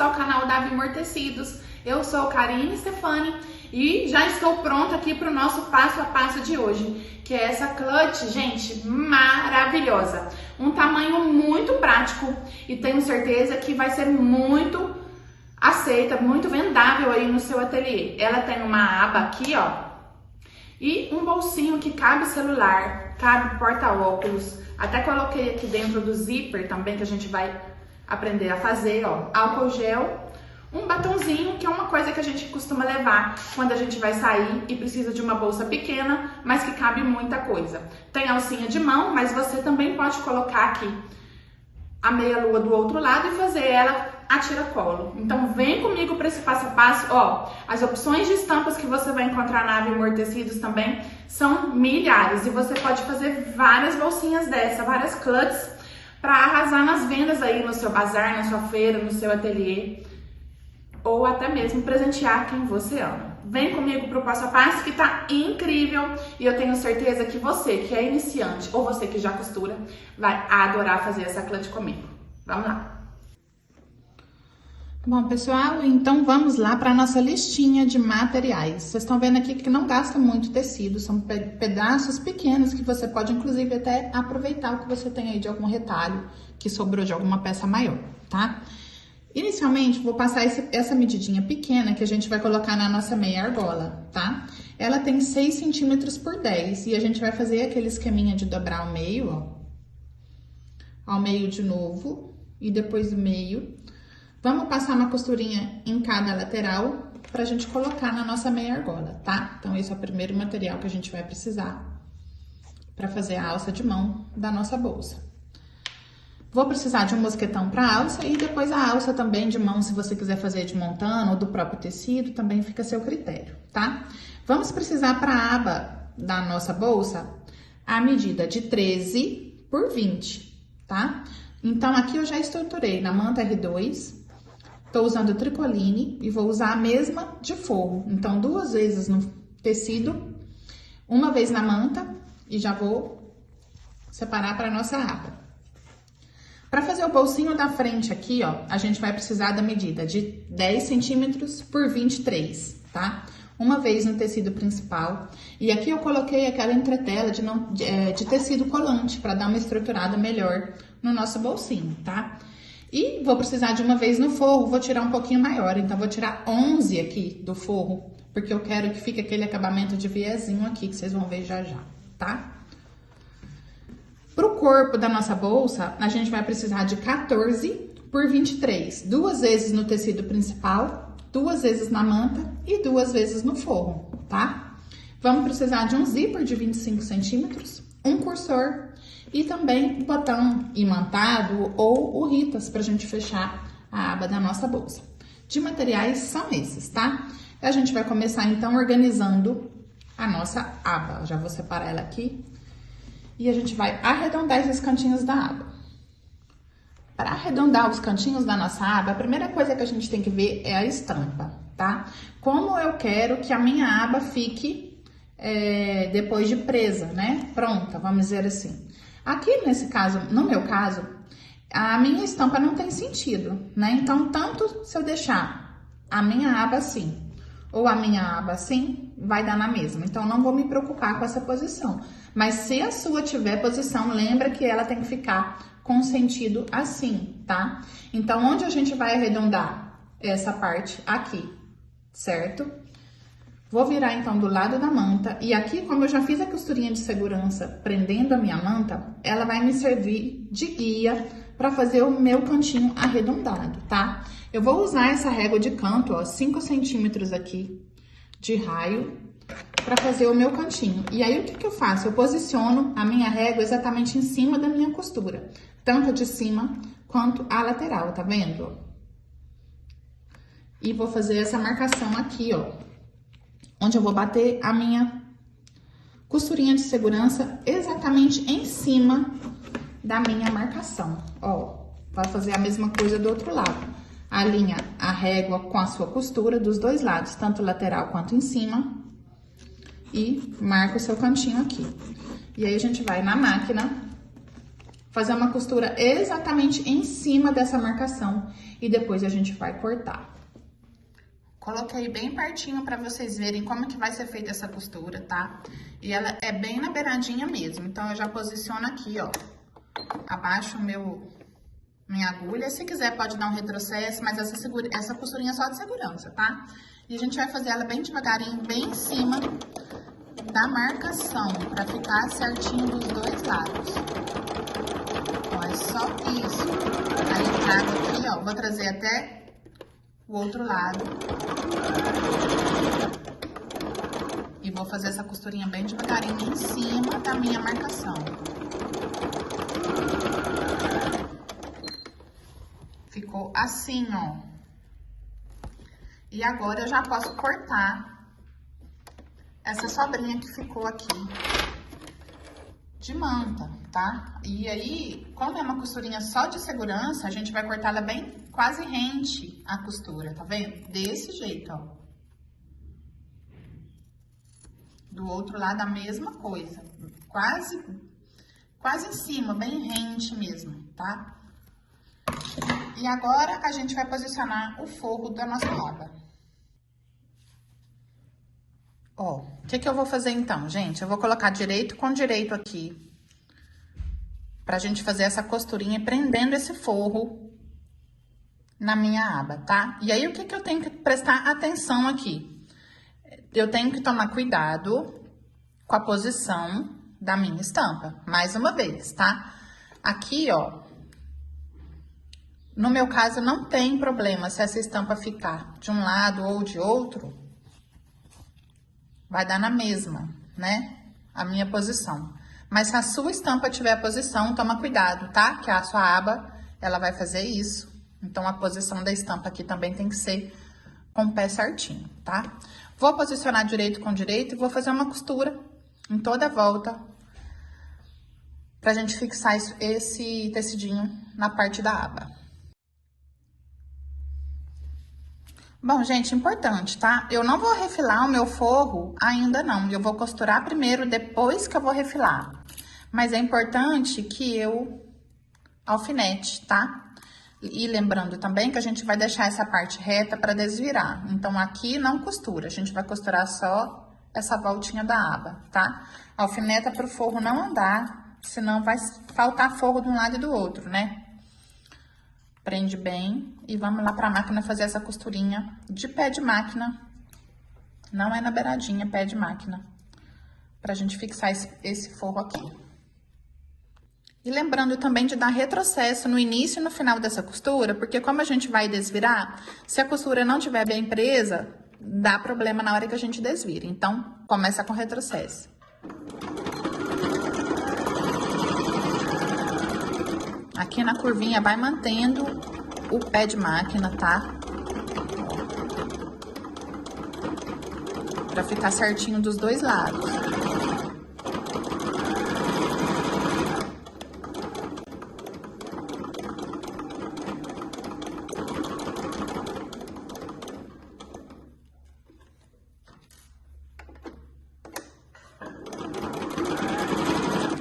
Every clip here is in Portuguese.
ao canal Davi Amortecidos. Eu sou Karine Stefani e já estou pronta aqui para o nosso passo a passo de hoje, que é essa clutch, gente, maravilhosa. Um tamanho muito prático e tenho certeza que vai ser muito aceita, muito vendável aí no seu ateliê. Ela tem uma aba aqui, ó, e um bolsinho que cabe celular, cabe porta-óculos. Até coloquei aqui dentro do zíper também, que a gente vai aprender a fazer, ó, álcool gel, um batonzinho, que é uma coisa que a gente costuma levar quando a gente vai sair e precisa de uma bolsa pequena, mas que cabe muita coisa. Tem alcinha de mão, mas você também pode colocar aqui a meia-lua do outro lado e fazer ela a tiracolo. Então vem comigo para esse passo a passo. Ó, as opções de estampas que você vai encontrar na Davi Amortecidos também são milhares e você pode fazer várias bolsinhas dessa, várias clutches para arrasar nas vendas aí no seu bazar, na sua feira, no seu ateliê, ou até mesmo presentear quem você ama. Vem comigo pro passo a passo que tá incrível e eu tenho certeza que você que é iniciante ou você que já costura vai adorar fazer essa clutch comigo. Vamos lá! Bom, pessoal, então vamos lá para a nossa listinha de materiais. Vocês estão vendo aqui que não gasta muito tecido, são pedaços pequenos que você pode, inclusive, até aproveitar o que você tem aí de algum retalho que sobrou de alguma peça maior, tá? Inicialmente, vou passar essa medidinha pequena que a gente vai colocar na nossa meia argola, tá? Ela tem 6 centímetros por 10 e a gente vai fazer aquele esqueminha de dobrar ao meio, ó. Ao meio de novo e depois do meio. Vamos passar uma costurinha em cada lateral pra gente colocar na nossa meia argola, tá? Então, esse é o primeiro material que a gente vai precisar pra fazer a alça de mão da nossa bolsa. Vou precisar de um mosquetão para alça e depois a alça também de mão, se você quiser fazer de montano ou do próprio tecido, também fica a seu critério, tá? Vamos precisar para a aba da nossa bolsa a medida de 13 por 20, tá? Então, aqui eu já estruturei na manta R2, tô usando tricoline e vou usar a mesma de forro. Então, 2 vezes no tecido, 1 vez na manta e já vou separar para nossa aba. Para fazer o bolsinho da frente aqui, ó, a gente vai precisar da medida de 10 centímetros por 23, tá? 1 vez no tecido principal. E aqui eu coloquei aquela entretela de tecido colante para dar uma estruturada melhor no nosso bolsinho, tá? E vou precisar de 1 vez no forro, vou tirar um pouquinho maior, então vou tirar 11 aqui do forro, porque eu quero que fique aquele acabamento de viezinho aqui, que vocês vão ver já já, tá? Pro corpo da nossa bolsa, a gente vai precisar de 14 por 23, 2 vezes no tecido principal, 2 vezes na manta e 2 vezes no forro, tá? Vamos precisar de um zíper de 25 centímetros, um cursor e também o botão imantado ou o Ritas pra gente fechar a aba da nossa bolsa. De materiais são esses, tá? A gente vai começar então organizando a nossa aba. Já vou separar ela aqui. E a gente vai arredondar esses cantinhos da aba. Para arredondar os cantinhos da nossa aba, a primeira coisa que a gente tem que ver é a estampa, tá? Como eu quero que a minha aba fique depois de presa, né? Pronta, vamos dizer assim. Aqui nesse caso, no meu caso, a minha estampa não tem sentido, né? Então, tanto se eu deixar a minha aba assim ou a minha aba assim, vai dar na mesma. Então, não vou me preocupar com essa posição. Mas se a sua tiver posição, lembra que ela tem que ficar com sentido assim, tá? Então, onde a gente vai arredondar? Essa parte aqui, certo? Vou virar, então, do lado da manta. E aqui, como eu já fiz a costurinha de segurança prendendo a minha manta, ela vai me servir de guia para fazer o meu cantinho arredondado, tá? Eu vou usar essa régua de canto, ó, 5 centímetros aqui de raio, para fazer o meu cantinho. E aí, o que eu faço? Eu posiciono a minha régua exatamente em cima da minha costura, tanto de cima quanto a lateral, tá vendo? E vou fazer essa marcação aqui, ó, onde eu vou bater a minha costurinha de segurança exatamente em cima da minha marcação, ó. Vai fazer a mesma coisa do outro lado. Alinha a régua com a sua costura dos dois lados, tanto lateral quanto em cima. E marca o seu cantinho aqui. E aí, a gente vai na máquina fazer uma costura exatamente em cima dessa marcação e depois a gente vai cortar. Coloquei bem pertinho para vocês verem como que vai ser feita essa costura, tá? E ela é bem na beiradinha mesmo, então eu já posiciono aqui, ó, abaixo minha agulha. Se quiser pode dar um retrocesso, mas essa costurinha é só de segurança, tá? E a gente vai fazer ela bem devagarinho, bem em cima da marcação, pra ficar certinho dos dois lados. Ó, é só isso. Aí trago aqui, ó, vou trazer até o outro lado. E vou fazer essa costurinha bem devagarinho em cima da minha marcação. Ficou assim, ó. E agora eu já posso cortar essa sobrinha que ficou aqui de manta, tá? E aí, como é uma costurinha só de segurança, a gente vai cortar ela bem quase rente a costura, tá vendo? Desse jeito, ó. Do outro lado a mesma coisa, quase em cima, bem rente mesmo, tá? E agora a gente vai posicionar o forro da nossa aba. Ó, o que eu vou fazer então, gente? Eu vou colocar direito com direito aqui, pra gente fazer essa costurinha prendendo esse forro na minha aba, tá? E aí, o que eu tenho que prestar atenção aqui? Eu tenho que tomar cuidado com a posição da minha estampa, mais uma vez, tá? Aqui, ó, no meu caso, não tem problema se essa estampa ficar de um lado ou de outro, vai dar na mesma, né? A minha posição. Mas se a sua estampa tiver a posição, toma cuidado, tá? Que a sua aba, ela vai fazer isso. Então, a posição da estampa aqui também tem que ser com o pé certinho, tá? Vou posicionar direito com direito e vou fazer uma costura em toda a volta pra gente fixar esse tecidinho na parte da aba. Bom, gente, importante, tá? Eu não vou refilar o meu forro ainda não. Eu vou costurar primeiro, depois que eu vou refilar. Mas é importante que eu alfinete, tá? E lembrando também que a gente vai deixar essa parte reta para desvirar. Então, aqui não costura, a gente vai costurar só essa voltinha da aba, tá? Alfineta para o forro não andar, senão vai faltar forro de um lado e do outro, né? Prende bem e vamos lá pra máquina fazer essa costurinha de pé de máquina. Não é na beiradinha, pé de máquina. Pra gente fixar esse forro aqui. E lembrando também de dar retrocesso no início e no final dessa costura, porque como a gente vai desvirar, se a costura não estiver bem presa, dá problema na hora que a gente desvira. Então, começa com retrocesso. Aqui na curvinha vai mantendo o pé de máquina, tá? Pra ficar certinho dos dois lados.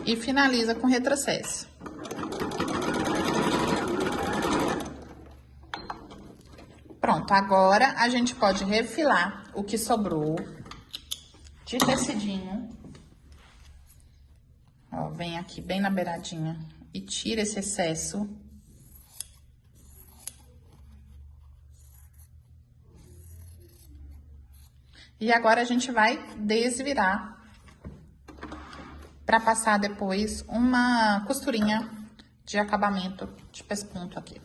E finaliza com retrocesso. Pronto, agora a gente pode refilar o que sobrou de tecidinho. Ó, vem aqui bem na beiradinha e tira esse excesso. E agora a gente vai desvirar para passar depois uma costurinha de acabamento de pesponto aqui.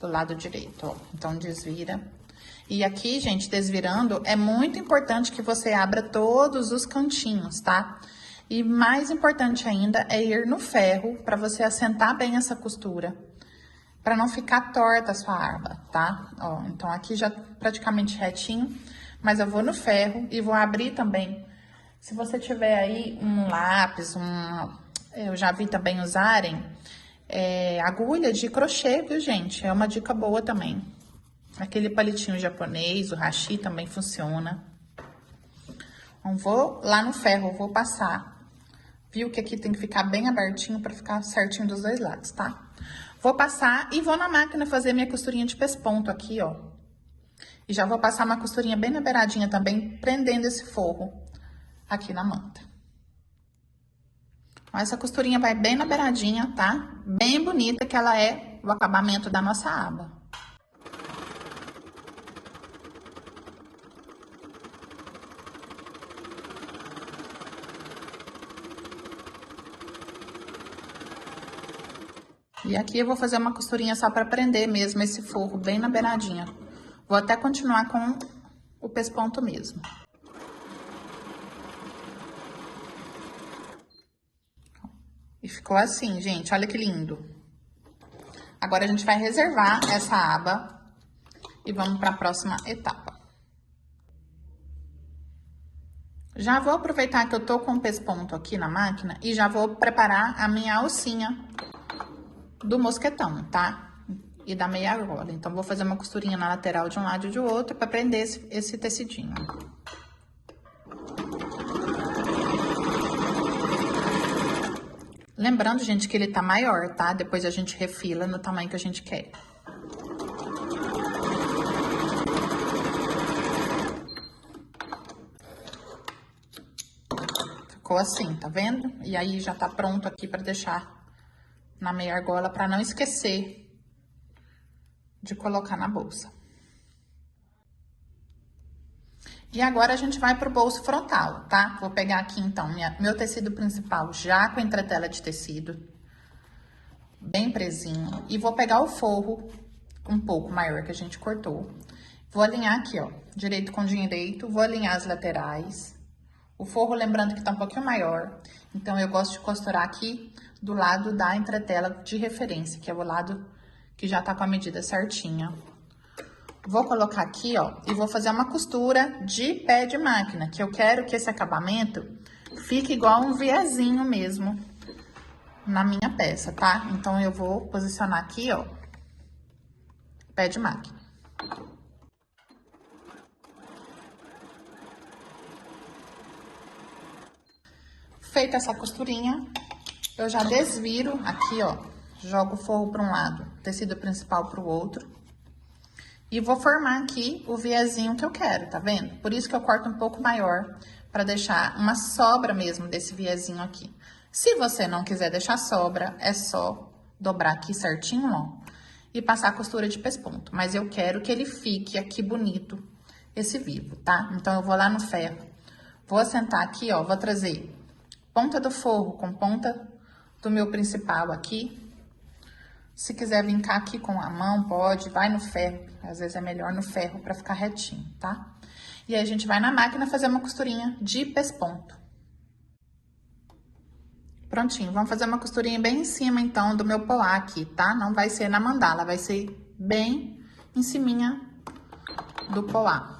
Do lado direito, ó. Então, desvira. E aqui, gente, desvirando, é muito importante que você abra todos os cantinhos, tá? E mais importante ainda é ir no ferro pra você assentar bem essa costura. Pra não ficar torta a sua aba, tá? Ó, então, aqui já praticamente retinho, mas eu vou no ferro e vou abrir também. Se você tiver aí um lápis, eu já vi também usarem... agulha de crochê, viu, gente? É uma dica boa também. Aquele palitinho japonês, o hashi também funciona. Então, vou lá no ferro, vou passar Viu que aqui tem que ficar bem abertinho pra ficar certinho dos dois lados, tá? Vou passar e vou na máquina fazer minha costurinha de pesponto aqui, ó. E já vou passar uma costurinha bem na beiradinha também, prendendo esse forro aqui na manta. Então, essa costurinha vai bem na beiradinha, tá? Bem bonita, que ela é o acabamento da nossa aba. E aqui eu vou fazer uma costurinha só pra prender mesmo esse forro bem na beiradinha. Vou até continuar com o pesponto mesmo. E ficou assim, gente, olha que lindo. Agora a gente vai reservar essa aba e vamos para a próxima etapa. Já vou aproveitar que eu tô com o pesponto aqui na máquina e já vou preparar a minha alcinha do mosquetão, tá? E da meia argola. Então, vou fazer uma costurinha na lateral de um lado e de outro para prender esse tecidinho. Lembrando, gente, que ele tá maior, tá? Depois a gente refila no tamanho que a gente quer. Ficou assim, tá vendo? E aí já tá pronto aqui pra deixar na meia argola pra não esquecer de colocar na bolsa. E agora a gente vai pro bolso frontal, tá? Vou pegar aqui, então, meu tecido principal já com entretela de tecido, bem presinho. E vou pegar o forro um pouco maior que a gente cortou. Vou alinhar aqui, ó, direito com direito, vou alinhar as laterais. O forro, lembrando que tá um pouquinho maior, então eu gosto de costurar aqui do lado da entretela de referência, que é o lado que já tá com a medida certinha. Vou colocar aqui, ó, e vou fazer uma costura de pé de máquina, que eu quero que esse acabamento fique igual um viezinho mesmo na minha peça, tá? Então, eu vou posicionar aqui, ó, pé de máquina. Feita essa costurinha, eu já desviro aqui, ó, jogo o forro para um lado, tecido principal para o outro. E vou formar aqui o viezinho que eu quero, tá vendo? Por isso que eu corto um pouco maior, para deixar uma sobra mesmo desse viezinho aqui. Se você não quiser deixar sobra, é só dobrar aqui certinho, ó, e passar a costura de pesponto. Mas eu quero que ele fique aqui bonito, esse vivo, tá? Então, eu vou lá no ferro, vou assentar aqui, ó, vou trazer ponta do forro com ponta do meu principal aqui. Se quiser vincar aqui com a mão, pode, vai no ferro. Às vezes é melhor no ferro pra ficar retinho, tá? E aí, a gente vai na máquina fazer uma costurinha de pesponto. Prontinho, vamos fazer uma costurinha bem em cima, então, do meu poá aqui, tá? Não vai ser na mandala, vai ser bem em ciminha do poá.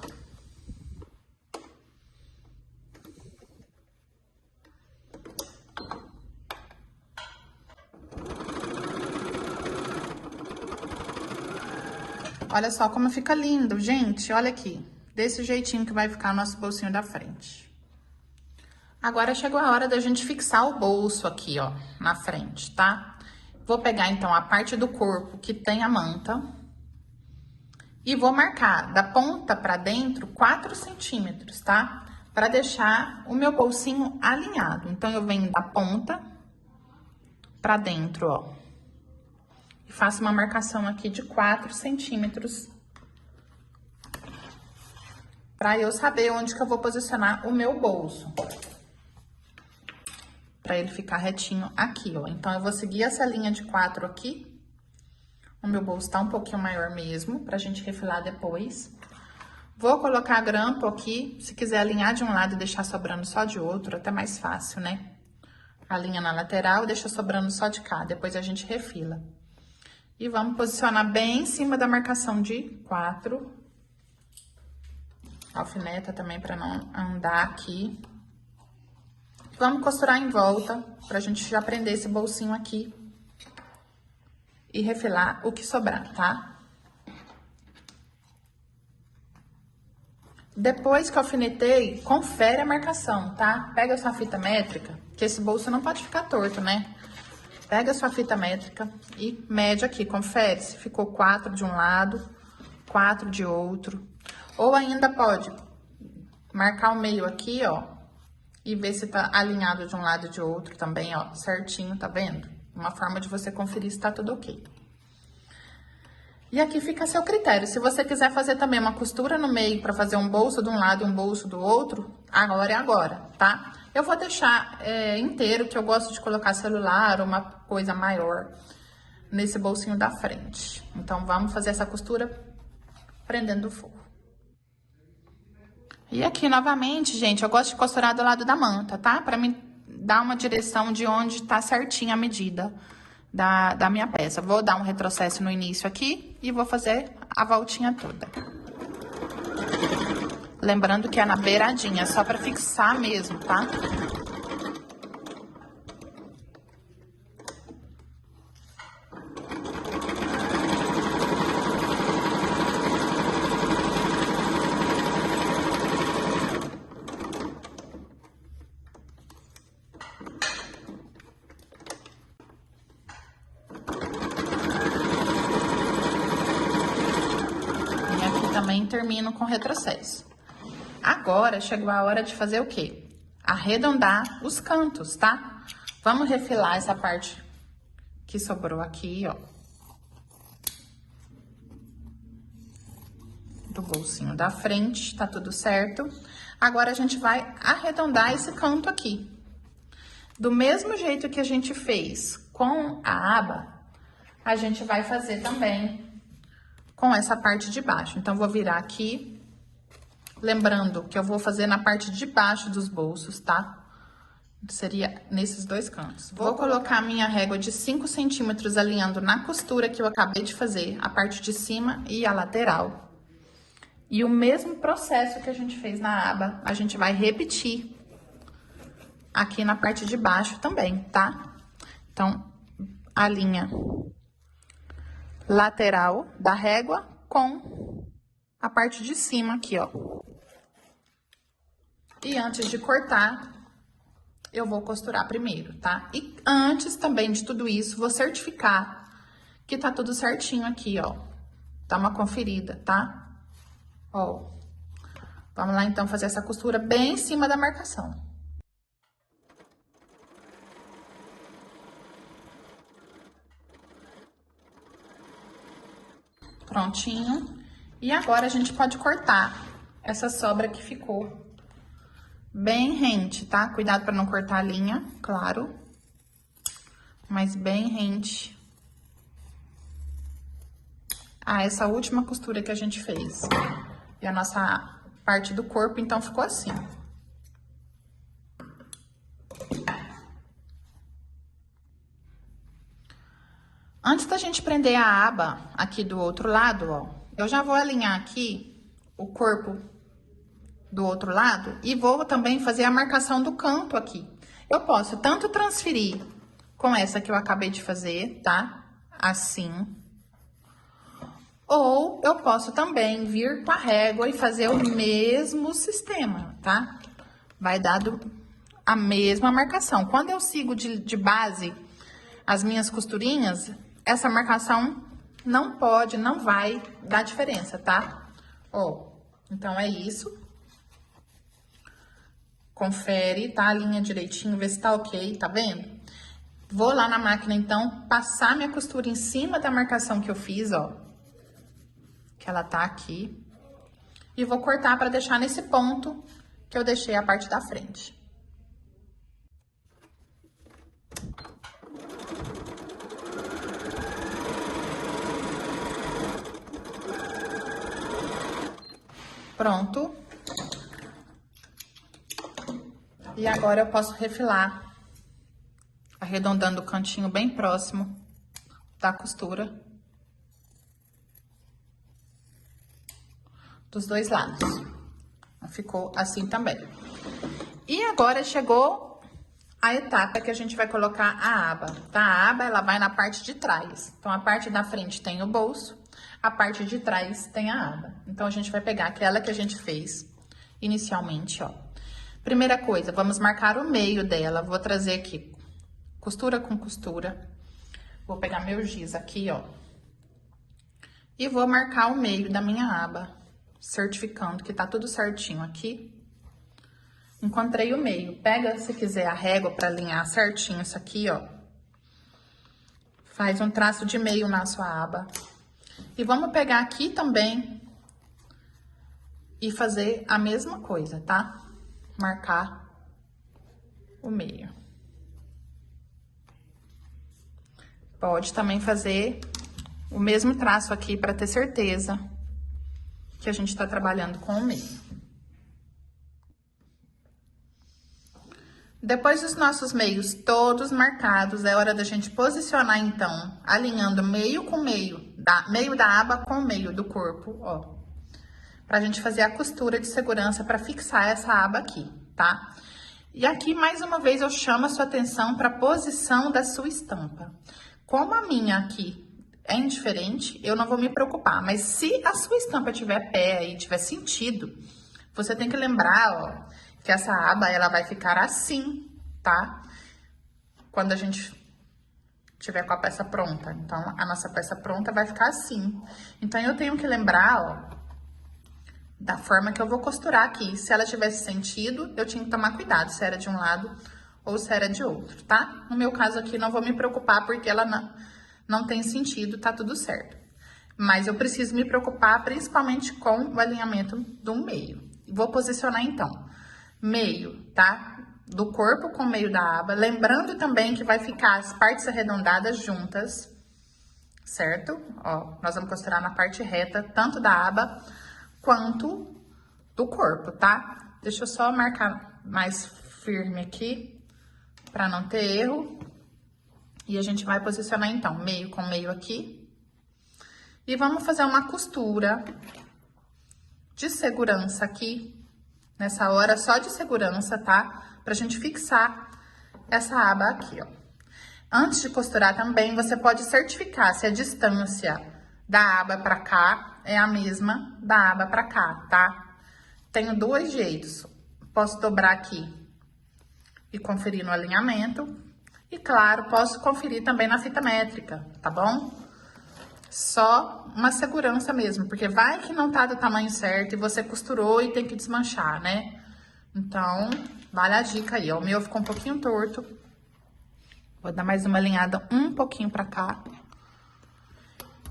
Olha só como fica lindo, gente. Olha aqui. Desse jeitinho que vai ficar o nosso bolsinho da frente. Agora chegou a hora da gente fixar o bolso aqui, ó, na frente, tá? Vou pegar, então, a parte do corpo que tem a manta. E vou marcar da ponta pra dentro 4 centímetros, tá? Pra deixar o meu bolsinho alinhado. Então, eu venho da ponta pra dentro, ó. Faço uma marcação aqui de 4 centímetros para eu saber onde que eu vou posicionar o meu bolso. Para ele ficar retinho aqui, ó. Então, eu vou seguir essa linha de 4 aqui. O meu bolso tá um pouquinho maior mesmo, pra gente refilar depois. Vou colocar grampo aqui, se quiser alinhar de um lado e deixar sobrando só de outro, até mais fácil, né? Alinha na lateral e deixa sobrando só de cá, depois a gente refila. E vamos posicionar bem em cima da marcação de 4. Alfineta também para não andar aqui. Vamos costurar em volta, pra gente já prender esse bolsinho aqui. E refilar o que sobrar, tá? Depois que alfinetei, confere a marcação, tá? Pega a sua fita métrica, que esse bolso não pode ficar torto, né? Pega a sua fita métrica e mede aqui, confere se ficou 4 de um lado, 4 de outro. Ou ainda pode marcar o meio aqui, ó, e ver se tá alinhado de um lado e de outro também, ó, certinho, tá vendo? Uma forma de você conferir se tá tudo ok. E aqui fica a seu critério. Se você quiser fazer também uma costura no meio para fazer um bolso de um lado e um bolso do outro, agora é agora, tá? Eu vou deixar inteiro, que eu gosto de colocar celular ou uma coisa maior nesse bolsinho da frente. Então, vamos fazer essa costura prendendo o forro. E aqui, novamente, gente, eu gosto de costurar do lado da manta, tá? Pra me dar uma direção de onde tá certinha a medida da minha peça. Vou dar um retrocesso no início aqui e vou fazer a voltinha toda. Lembrando que é na beiradinha, só pra fixar mesmo, tá? Também termino com retrocesso. Agora, chegou a hora de fazer o quê? Arredondar os cantos, tá? Vamos refilar essa parte que sobrou aqui, ó. Do bolsinho da frente, tá tudo certo. Agora, a gente vai arredondar esse canto aqui. Do mesmo jeito que a gente fez com a aba, a gente vai fazer também com essa parte de baixo. Então, vou virar aqui, lembrando que eu vou fazer na parte de baixo dos bolsos, tá? Seria nesses dois cantos. Vou colocar a minha régua de 5 centímetros alinhando na costura que eu acabei de fazer, a parte de cima e a lateral. E o mesmo processo que a gente fez na aba, a gente vai repetir aqui na parte de baixo também, tá? Então, alinha lateral da régua com a parte de cima aqui, ó. E antes de cortar, eu vou costurar primeiro, tá? E antes também de tudo isso, vou certificar que tá tudo certinho aqui, ó. Dá uma conferida, tá? Ó. Vamos lá, então, fazer essa costura bem em cima da marcação. Prontinho. E agora, a gente pode cortar essa sobra que ficou bem rente, tá? Cuidado para não cortar a linha, claro. Mas bem rente a essa última costura que a gente fez. E a nossa parte do corpo, então, ficou assim. Antes da gente prender a aba aqui do outro lado, ó, eu já vou alinhar aqui o corpo do outro lado e vou também fazer a marcação do canto aqui. Eu posso tanto transferir com essa que eu acabei de fazer, tá? Assim. Ou eu posso também vir com a régua e fazer o mesmo sistema, tá? Vai dar a mesma marcação. Quando eu sigo de base as minhas costurinhas, essa marcação não vai dar diferença, tá? Ó, então é isso. Confere, tá? A linha direitinho, vê se tá ok, tá vendo? Vou lá na máquina, então, passar minha costura em cima da marcação que eu fiz, ó. Que ela tá aqui. E vou cortar pra deixar nesse ponto que eu deixei a parte da frente. Pronto. E agora eu posso refilar, arredondando o cantinho bem próximo da costura dos dois lados. Ficou assim também. E agora chegou a etapa que a gente vai colocar a aba, tá? A aba, ela vai na parte de trás. Então, a parte da frente tem o bolso, a parte de trás tem a aba. Então, a gente vai pegar aquela que a gente fez inicialmente, ó. Primeira coisa, vamos marcar o meio dela. Vou trazer aqui, costura com costura. Vou pegar meu giz aqui, ó. E vou marcar o meio da minha aba, certificando que tá tudo certinho aqui. Encontrei o meio. Pega, se quiser, a régua para alinhar certinho isso aqui, ó. Faz um traço de meio na sua aba. E vamos pegar aqui também e fazer a mesma coisa, tá? Marcar o meio. Pode também fazer o mesmo traço aqui para ter certeza que a gente tá trabalhando com o meio. Depois dos nossos meios todos marcados, é hora da gente posicionar, então, alinhando meio com meio da aba com o meio do corpo, ó. Pra gente fazer a costura de segurança pra fixar essa aba aqui, tá? E aqui, mais uma vez, eu chamo a sua atenção pra posição da sua estampa. Como a minha aqui é indiferente, eu não vou me preocupar. Mas se a sua estampa tiver pé e tiver sentido, você tem que lembrar, ó, que essa aba, ela vai ficar assim, tá? Quando a gente tiver com a peça pronta. Então, a nossa peça pronta vai ficar assim. Então, eu tenho que lembrar, ó, da forma que eu vou costurar aqui. Se ela tivesse sentido, eu tinha que tomar cuidado se era de um lado ou se era de outro, tá? No meu caso aqui, não vou me preocupar porque ela não tem sentido, tá tudo certo. Mas eu preciso me preocupar principalmente com o alinhamento do meio. Vou posicionar, então, meio, tá? Do corpo com o meio da aba. Lembrando também que vai ficar as partes arredondadas juntas, certo? Ó, nós vamos costurar na parte reta, tanto da aba quanto do corpo, tá? Deixa eu só marcar mais firme aqui, pra não ter erro. E a gente vai posicionar, então, meio com meio aqui. E vamos fazer uma costura de segurança aqui. Nessa hora, só de segurança, tá? Pra gente fixar essa aba aqui, ó. Antes de costurar também, você pode certificar se a distância da aba pra cá é a mesma da aba pra cá, tá? Tenho dois jeitos. Posso dobrar aqui e conferir no alinhamento. E, claro, posso conferir também na fita métrica, tá bom? Só uma segurança mesmo, porque vai que não tá do tamanho certo e você costurou e tem que desmanchar, né? Então, vale a dica aí, ó. O meu ficou um pouquinho torto. Vou dar mais uma alinhada um pouquinho pra cá.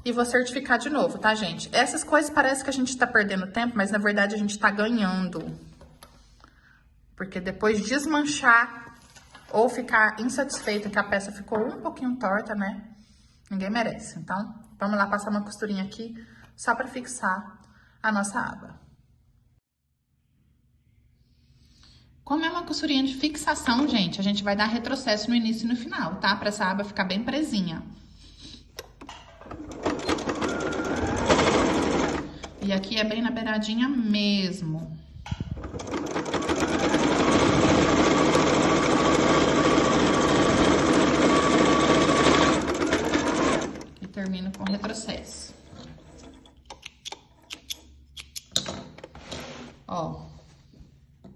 E vou certificar de novo, tá, gente? Essas coisas parece que a gente tá perdendo tempo, mas na verdade a gente tá ganhando. Porque depois desmanchar ou ficar insatisfeita que a peça ficou um pouquinho torta, né? Ninguém merece. Então, vamos lá passar uma costurinha aqui só pra fixar a nossa aba. Como é uma costurinha de fixação, gente, a gente vai dar retrocesso no início e no final, tá? Pra essa aba ficar bem presinha. E aqui é bem na beiradinha mesmo. E termino com retrocesso. Ó,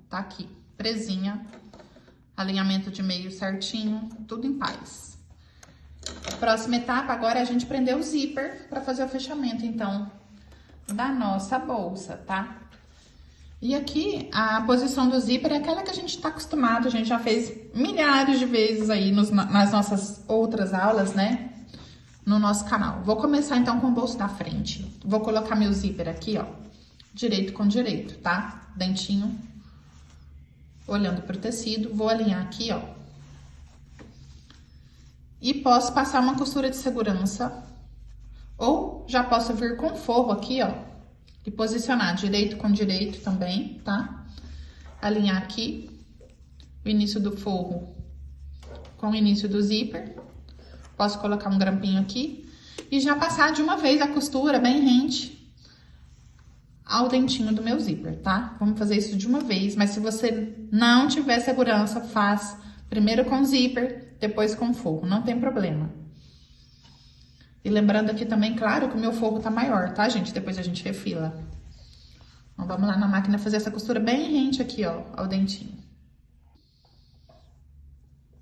tá aqui, presinha, alinhamento de meio certinho, tudo em paz. Próxima etapa agora é a gente prender o zíper para fazer o fechamento, então, da nossa bolsa, tá? E aqui, a posição do zíper é aquela que a gente tá acostumado, a gente já fez milhares de vezes aí nas nossas outras aulas, né? No nosso canal. Vou começar, então, com o bolso da frente. Vou colocar meu zíper aqui, ó, direito com direito, tá? Dentinho, olhando pro tecido. Vou alinhar aqui, ó. E posso passar uma costura de segurança. Ou já posso vir com forro aqui, ó. E posicionar direito com direito também, tá? Alinhar aqui o início do forro com o início do zíper. Posso colocar um grampinho aqui. E já passar de uma vez a costura bem rente ao dentinho do meu zíper, tá? Vamos fazer isso de uma vez, mas se você não tiver segurança, faz primeiro com zíper, depois com forro, não tem problema. E lembrando aqui também, claro, que o meu forro tá maior, tá, gente? Depois a gente refila. Então, vamos lá na máquina fazer essa costura bem rente aqui, ó, ao dentinho.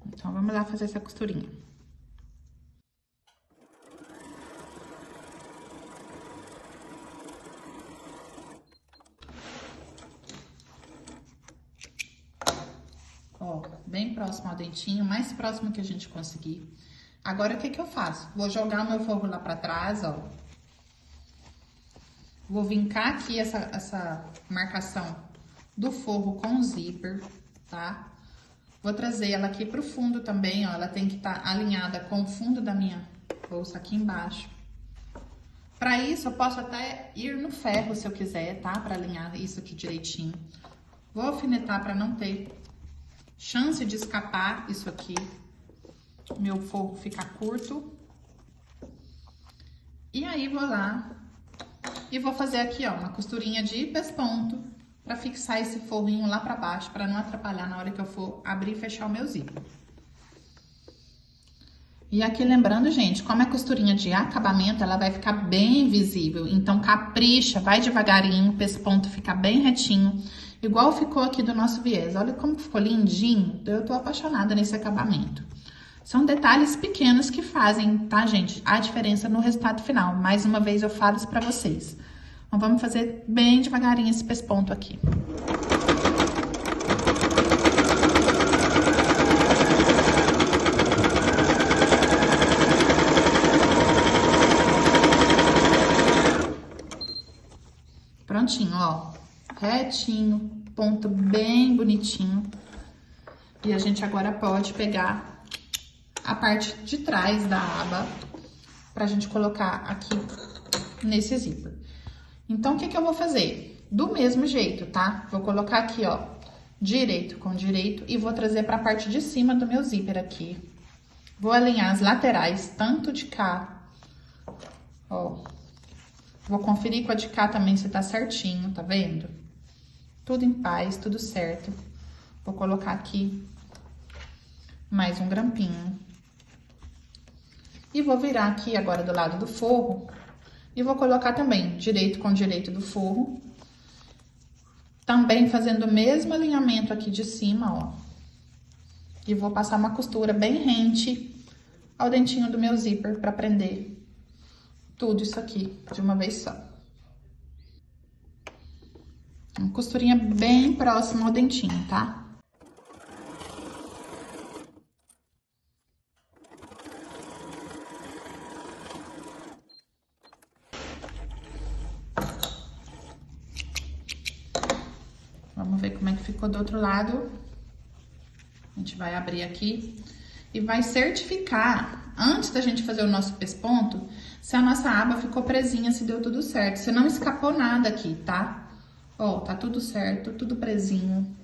Então, vamos lá fazer essa costurinha. Ó, bem próximo ao dentinho, mais próximo que a gente conseguir. Agora, o que que eu faço? Vou jogar o meu forro lá pra trás, ó. Vou vincar aqui essa marcação do forro com o zíper, tá? Vou trazer ela aqui pro fundo também, ó. Ela tem que estar alinhada com o fundo da minha bolsa aqui embaixo. Pra isso, eu posso até ir no ferro, se eu quiser, tá? Pra alinhar isso aqui direitinho. Vou alfinetar pra não ter chance de escapar isso aqui. Meu forro fica curto. E aí, vou lá e vou fazer aqui, ó, uma costurinha de pesponto pra fixar esse forrinho lá pra baixo, pra não atrapalhar na hora que eu for abrir e fechar o meu zíper. E aqui lembrando, gente, como é costurinha de acabamento, ela vai ficar bem visível. Então, capricha, vai devagarinho, o pesponto fica bem retinho, igual ficou aqui do nosso viés. Olha como ficou lindinho, eu tô apaixonada nesse acabamento. São detalhes pequenos que fazem, tá, gente, a diferença no resultado final. Mais uma vez eu falo isso pra vocês. Então, vamos fazer bem devagarinho esse pesponto aqui. Prontinho, ó, retinho, ponto bem bonitinho. E a gente agora pode pegar a parte de trás da aba pra gente colocar aqui nesse zíper. Então, o que que eu vou fazer? Do mesmo jeito, tá? Vou colocar aqui, ó, direito com direito e vou trazer pra parte de cima do meu zíper aqui. Vou alinhar as laterais, tanto de cá, ó. Vou conferir com a de cá também se tá certinho, tá vendo? Tudo em paz, tudo certo. Vou colocar aqui mais um grampinho. E vou virar aqui agora do lado do forro. E vou colocar também direito com direito do forro. Também fazendo o mesmo alinhamento aqui de cima, ó. E vou passar uma costura bem rente ao dentinho do meu zíper pra prender tudo isso aqui de uma vez só. Uma costurinha bem próxima ao dentinho, tá? Vamos ver como é que ficou do outro lado. A gente vai abrir aqui e vai certificar, antes da gente fazer o nosso pesponto, se a nossa aba ficou presinha, se deu tudo certo. Se não escapou nada aqui, tá? Ó, tá tudo certo, tudo presinho.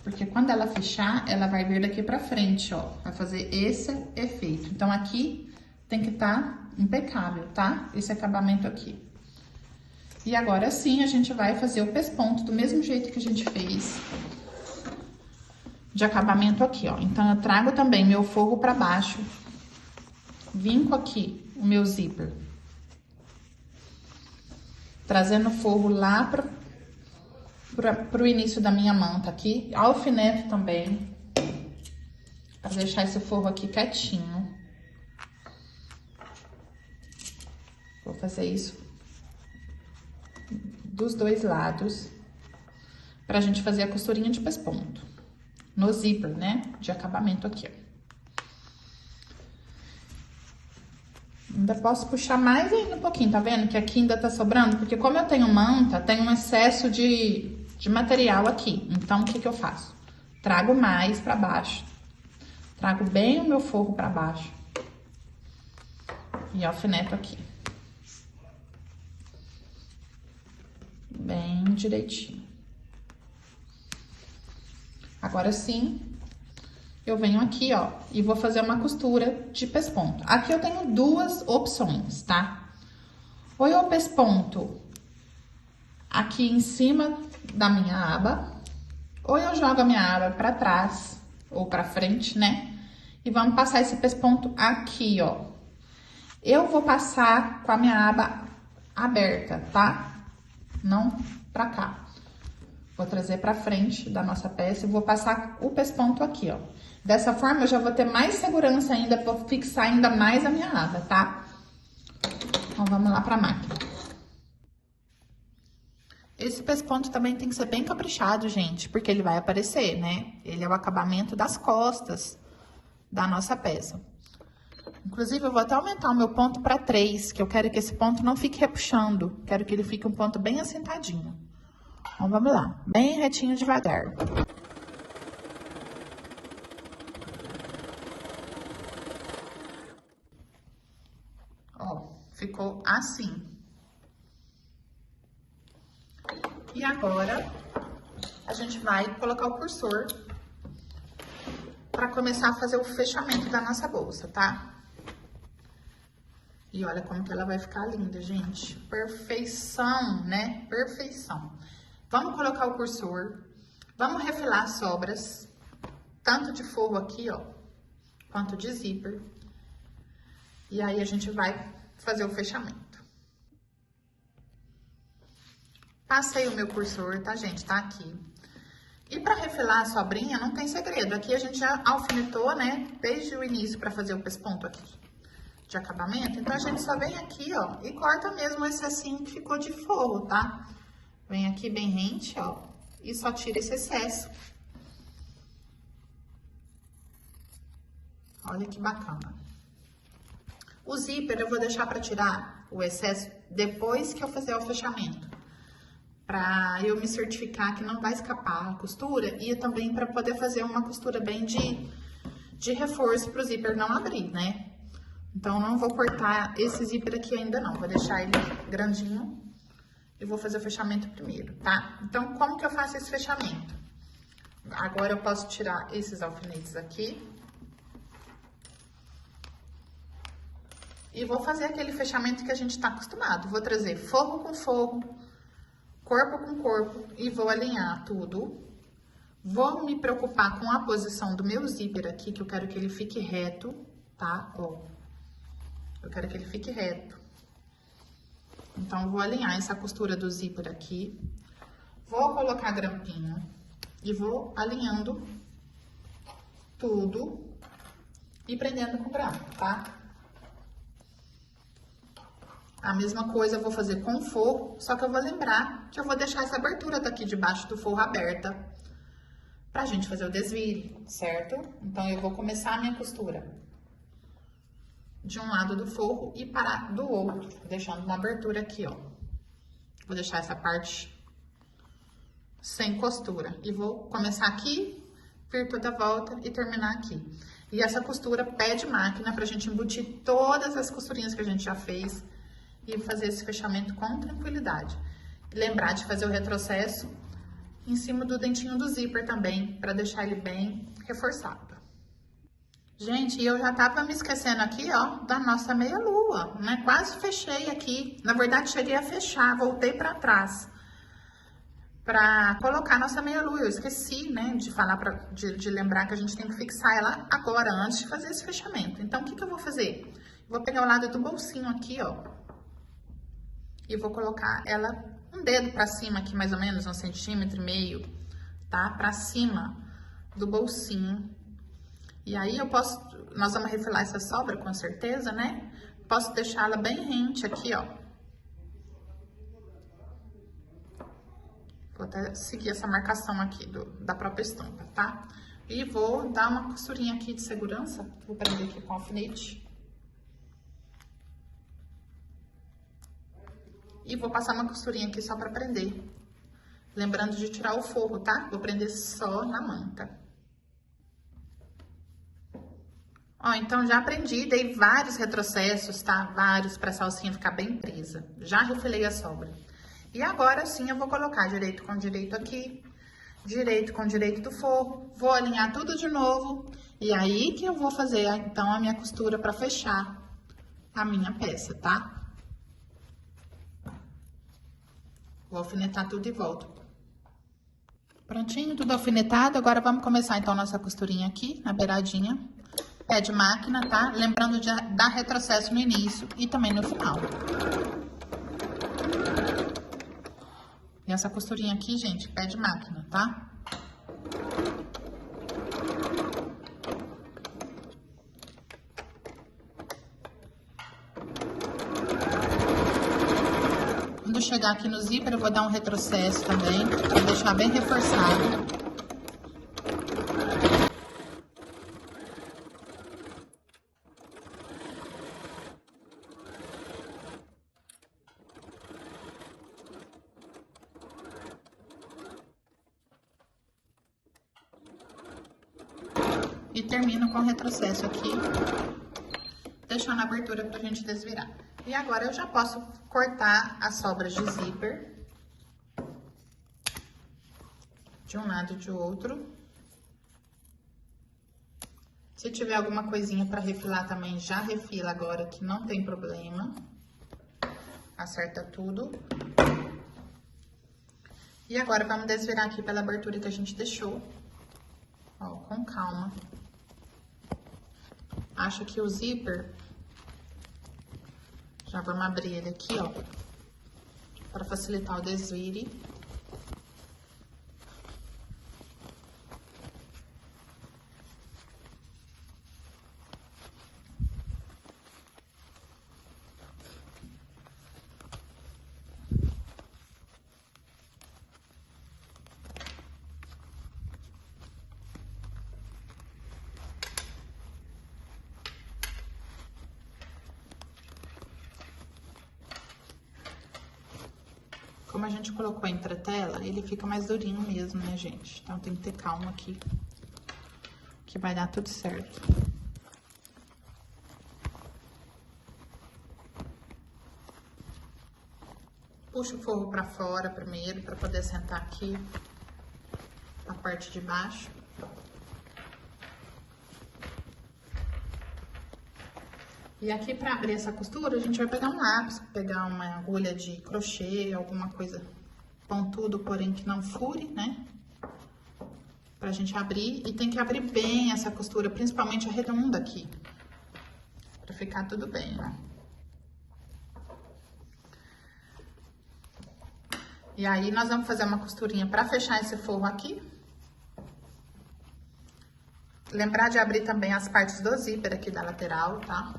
Porque quando ela fechar, ela vai vir daqui pra frente, ó. Vai fazer esse efeito. Então, aqui tem que estar impecável, tá? Esse acabamento aqui. E agora sim, a gente vai fazer o pesponto do mesmo jeito que a gente fez de acabamento aqui, ó. Então, eu trago também meu forro pra baixo, vinco aqui o meu zíper, trazendo o forro lá pro início da minha manta aqui, alfineto também, pra deixar esse forro aqui quietinho. Vou fazer isso dos dois lados, pra gente fazer a costurinha de pesponto. No zíper, né? De acabamento aqui, ó. Ainda posso puxar mais ainda um pouquinho, tá vendo? Que aqui ainda tá sobrando, porque como eu tenho manta, tem um excesso de material aqui. Então, o que que eu faço? Trago mais pra baixo. Trago bem o meu forro pra baixo. E alfineto aqui. Bem direitinho. Agora sim, eu venho aqui, ó, e vou fazer uma costura de pesponto. Aqui eu tenho duas opções, tá? Ou eu pesponto aqui em cima da minha aba, ou eu jogo a minha aba pra trás, ou pra frente, né? E vamos passar esse pesponto aqui, ó. Eu vou passar com a minha aba aberta, tá? Não pra cá. Vou trazer pra frente da nossa peça e vou passar o pesponto aqui, ó. Dessa forma, eu já vou ter mais segurança ainda, vou fixar ainda mais a minha aba, tá? Então, vamos lá pra máquina. Esse pesponto também tem que ser bem caprichado, gente, porque ele vai aparecer, né? Ele é o acabamento das costas da nossa peça. Inclusive, eu vou até aumentar o meu ponto para 3, que eu quero que esse ponto não fique repuxando. Quero que ele fique um ponto bem assentadinho. Então, vamos lá. Bem retinho, devagar. Ó, ficou assim. E agora, a gente vai colocar o cursor para começar a fazer o fechamento da nossa bolsa, tá? E olha como que ela vai ficar linda, gente. Perfeição, né? Perfeição. Vamos colocar o cursor. Vamos refilar as sobras. Tanto de forro aqui, ó. Quanto de zíper. E aí, a gente vai fazer o fechamento. Passei o meu cursor, tá, gente? Tá aqui. E pra refilar a sobrinha, não tem segredo. Aqui a gente já alfinetou, né? Desde o início pra fazer o pesponto aqui de acabamento. Então, a gente só vem aqui, ó, e corta mesmo esse assim que ficou de forro, tá? Vem aqui bem rente, ó, e só tira esse excesso. Olha que bacana. O zíper eu vou deixar pra tirar o excesso depois que eu fizer o fechamento. Pra eu me certificar que não vai escapar a costura e também pra poder fazer uma costura bem de reforço pro zíper não abrir, né? Então, não vou cortar esse zíper aqui ainda não, vou deixar ele grandinho e vou fazer o fechamento primeiro, tá? Então, como que eu faço esse fechamento? Agora, eu posso tirar esses alfinetes aqui. E vou fazer aquele fechamento que a gente tá acostumado. Vou trazer forro com forro, corpo com corpo e vou alinhar tudo. Vou me preocupar com a posição do meu zíper aqui, que eu quero que ele fique reto, tá? Ó. Eu quero que ele fique reto. Então, eu vou alinhar essa costura do zíper aqui. Vou colocar a grampinha e vou alinhando tudo e prendendo com o grampo, tá? A mesma coisa eu vou fazer com o forro, só que eu vou lembrar que eu vou deixar essa abertura daqui de baixo do forro aberta pra gente fazer o desvire, certo? Então, eu vou começar a minha costura de um lado do forro e parar do outro, deixando uma abertura aqui, ó. Vou deixar essa parte sem costura. E vou começar aqui, vir toda a volta e terminar aqui. E essa costura pede máquina pra gente embutir todas as costurinhas que a gente já fez e fazer esse fechamento com tranquilidade. E lembrar de fazer o retrocesso em cima do dentinho do zíper também, pra deixar ele bem reforçado. Gente, eu já tava me esquecendo aqui, ó, da nossa meia-lua, né? Quase fechei aqui. Na verdade, cheguei a fechar, voltei pra trás pra colocar a nossa meia-lua. Eu esqueci, né, de falar, de lembrar que a gente tem que fixar ela agora, antes de fazer esse fechamento. Então, o que que eu vou fazer? Vou pegar o lado do bolsinho aqui, ó, e vou colocar ela um dedo pra cima aqui, mais ou menos, 1,5 centímetros, tá? Pra cima do bolsinho. E aí, nós vamos refilar essa sobra, com certeza, né? Posso deixá-la bem rente aqui, ó. Vou até seguir essa marcação aqui da própria estampa, tá? E vou dar uma costurinha aqui de segurança. Vou prender aqui com alfinete. E vou passar uma costurinha aqui só pra prender. Lembrando de tirar o forro, tá? Vou prender só na manta. Ó, então já prendi, dei vários retrocessos, tá? Vários pra salsinha ficar bem presa. Já refilei a sobra. E agora sim eu vou colocar direito com direito aqui, direito com direito do forro. Vou alinhar tudo de novo. E aí que eu vou fazer, então, a minha costura pra fechar a minha peça, tá? Vou alfinetar tudo e volto. Prontinho, tudo alfinetado. Agora vamos começar, então, nossa costurinha aqui, na beiradinha. Pé de máquina, tá? Lembrando de dar retrocesso no início e também no final. E essa costurinha aqui, gente, pé de máquina, tá? Quando chegar aqui no zíper, eu vou dar um retrocesso também, pra deixar bem reforçado. E termino com o retrocesso aqui, deixando a abertura pra gente desvirar. E agora eu já posso cortar as sobras de zíper de um lado e de outro. Se tiver alguma coisinha pra refilar também, já refila agora, que não tem problema. Acerta tudo. E agora vamos desvirar aqui pela abertura que a gente deixou. Ó, com calma. Acho que o zíper, já vamos abrir ele aqui, ó, para facilitar o desvire. Como a gente colocou a entretela, ele fica mais durinho mesmo, né, gente? Então tem que ter calma aqui, que vai dar tudo certo. Puxa o forro pra fora primeiro, pra poder sentar aqui a parte de baixo. E aqui, pra abrir essa costura, a gente vai pegar um lápis, pegar uma agulha de crochê, alguma coisa pontudo, porém que não fure, né? Pra gente abrir. E tem que abrir bem essa costura, principalmente a redonda aqui. Pra ficar tudo bem, ó. E aí, nós vamos fazer uma costurinha pra fechar esse forro aqui. Lembrar de abrir também as partes do zíper aqui da lateral, tá?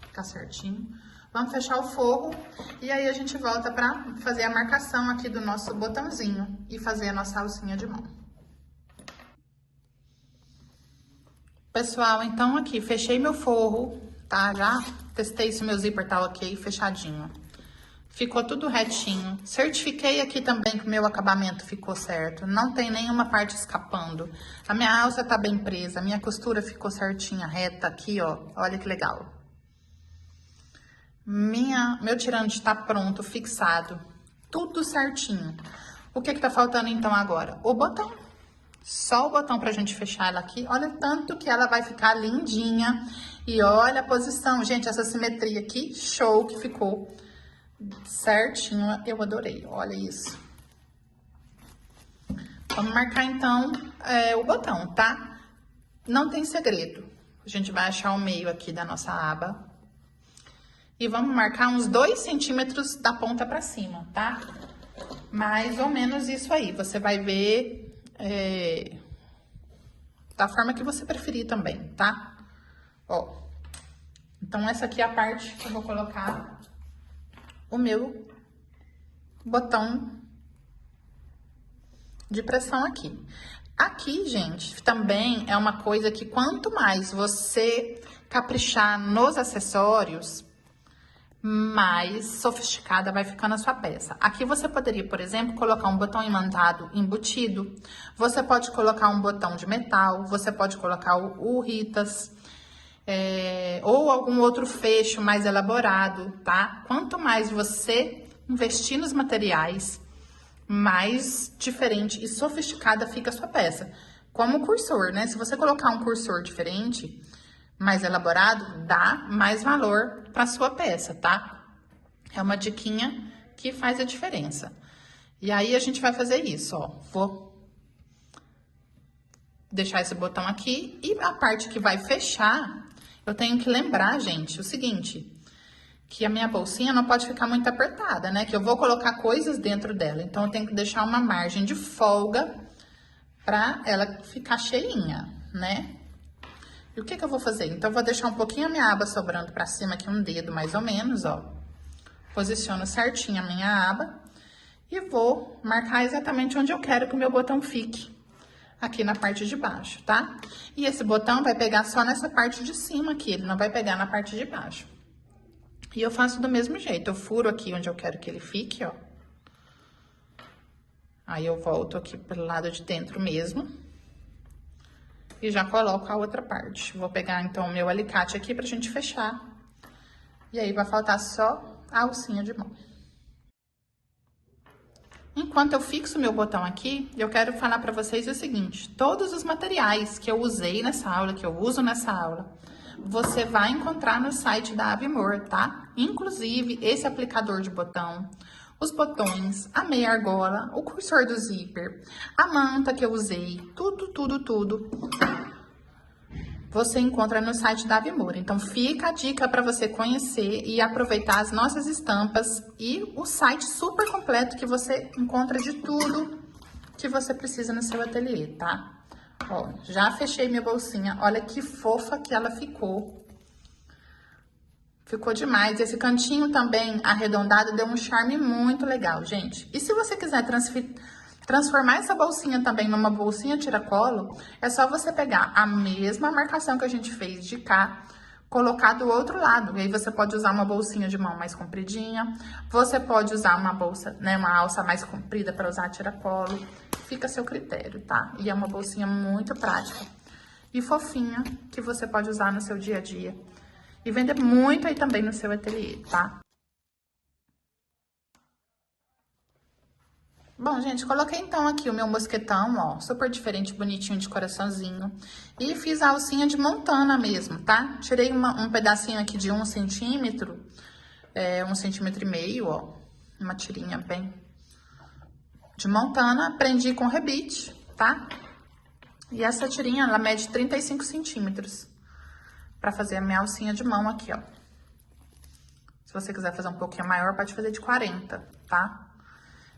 Ficar certinho. Vamos fechar o forro e aí a gente volta pra fazer a marcação aqui do nosso botãozinho e fazer a nossa alcinha de mão. Pessoal, então aqui, fechei meu forro, tá? Já testei se meu zíper tá ok, fechadinho. Ficou tudo retinho. Certifiquei aqui também que o meu acabamento ficou certo. Não tem nenhuma parte escapando. A minha alça tá bem presa, a minha costura ficou certinha, reta aqui, ó. Olha que legal. Meu tirante tá pronto, fixado. Tudo certinho. O que tá faltando então agora? O botão. Só o botão pra gente fechar ela aqui. Olha o tanto que ela vai ficar lindinha. E olha a posição. Gente, essa simetria aqui, show que ficou. Certinho, eu adorei, olha isso. Vamos marcar então o botão, tá? Não tem segredo. A gente vai achar o meio aqui da nossa aba. E vamos marcar uns 2 centímetros da ponta pra cima, tá? Mais ou menos isso aí. Você vai ver da forma que você preferir também, tá? Ó. Então, essa aqui é a parte que eu vou colocar o meu botão de pressão aqui. Aqui, gente, também é uma coisa que quanto mais você caprichar nos acessórios, mais sofisticada vai ficando a sua peça. Aqui você poderia, por exemplo, colocar um botão imantado embutido. Você pode colocar um botão de metal, você pode colocar o Ritas, ou algum outro fecho mais elaborado, tá? Quanto mais você investir nos materiais, mais diferente e sofisticada fica a sua peça. Como o cursor, né? Se você colocar um cursor diferente, mais elaborado, dá mais valor para sua peça, tá? É uma diquinha que faz a diferença. E aí, a gente vai fazer isso, ó. Vou deixar esse botão aqui e a parte que vai fechar, eu tenho que lembrar, gente, o seguinte, que a minha bolsinha não pode ficar muito apertada, né? Que eu vou colocar coisas dentro dela, então eu tenho que deixar uma margem de folga pra ela ficar cheinha, né? E o que eu vou fazer? Então, eu vou deixar um pouquinho a minha aba sobrando pra cima aqui, um dedo mais ou menos, ó. Posiciono certinho a minha aba e vou marcar exatamente onde eu quero que o meu botão fique. Aqui na parte de baixo, tá? E esse botão vai pegar só nessa parte de cima aqui, ele não vai pegar na parte de baixo. E eu faço do mesmo jeito, eu furo aqui onde eu quero que ele fique, ó. Aí eu volto aqui pelo lado de dentro mesmo. E já coloco a outra parte. Vou pegar, então, o meu alicate aqui pra gente fechar. E aí, vai faltar só a alcinha de mão. Enquanto eu fixo meu botão aqui, eu quero falar pra vocês o seguinte. Todos os materiais que eu usei nessa aula, que eu uso nessa aula, você vai encontrar no site da Avimor, tá? Inclusive, esse aplicador de botão, os botões, a meia argola, o cursor do zíper, a manta que eu usei, tudo. Você encontra no site da Avimor. Então, fica a dica para você conhecer e aproveitar as nossas estampas e o site super completo que você encontra de tudo que você precisa no seu ateliê, tá? Ó, já fechei minha bolsinha. Olha que fofa que ela ficou. Ficou demais. Esse cantinho também arredondado deu um charme muito legal, gente. E se você quiser transformar essa bolsinha também numa bolsinha tiracolo, é só você pegar a mesma marcação que a gente fez de cá, colocar do outro lado. E aí você pode usar uma bolsinha de mão mais compridinha, você pode usar uma bolsa, né, uma alça mais comprida para usar tiracolo. Fica a seu critério, tá? E é uma bolsinha muito prática e fofinha que você pode usar no seu dia a dia. E vender muito aí também no seu ateliê, tá? Bom, gente, coloquei então aqui o meu mosquetão, ó, super diferente, bonitinho, de coraçãozinho. E fiz a alcinha de montana mesmo, tá? Tirei um pedacinho aqui de 1 centímetro, 1,5 centímetros, ó. Uma tirinha bem de montana, prendi com rebite, tá? E essa tirinha, ela mede 35 centímetros. Pra fazer a minha alcinha de mão aqui, ó. Se você quiser fazer um pouquinho maior, pode fazer de 40, tá?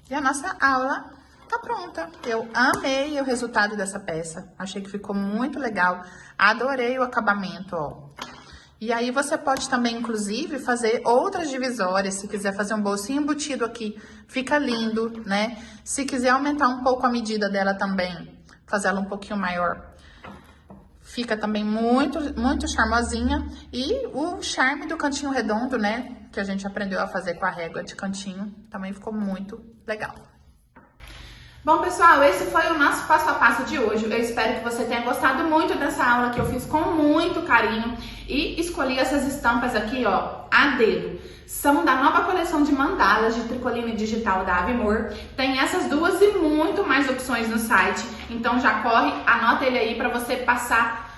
E a nossa aula tá pronta. Eu amei o resultado dessa peça. Achei que ficou muito legal. Adorei o acabamento, ó. E aí, você pode também, inclusive, fazer outras divisórias. Se quiser fazer um bolsinho embutido aqui, fica lindo, né? Se quiser aumentar um pouco a medida dela também, fazer ela um pouquinho maior, fica também muito charmosinha. E o charme do cantinho redondo, né? Que a gente aprendeu a fazer com a régua de cantinho. Também ficou muito legal. Bom, pessoal, esse foi o nosso passo a passo de hoje. Eu espero que você tenha gostado muito dessa aula que eu fiz com muito carinho. E escolhi essas estampas aqui, ó, a dedo. São da nova coleção de mandalas de tricoline digital da Avimor. Tem essas duas e muito mais opções no site. Então já corre, anota ele aí para você passar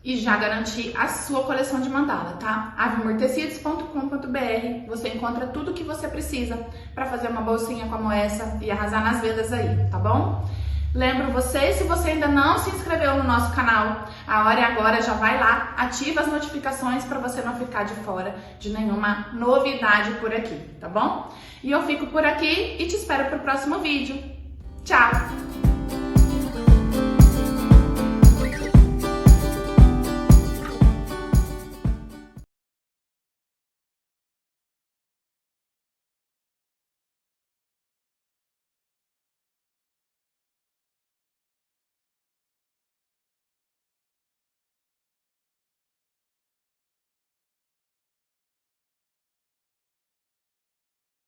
e já garantir a sua coleção de mandala, tá? avimortecidos.com.br. Você encontra tudo que você precisa para fazer uma bolsinha como essa e arrasar nas vendas aí, tá bom? Lembro você, se você ainda não se inscreveu no nosso canal, a hora é agora, já vai lá, ativa as notificações para você não ficar de fora de nenhuma novidade por aqui, tá bom? E eu fico por aqui e te espero pro próximo vídeo. Tchau!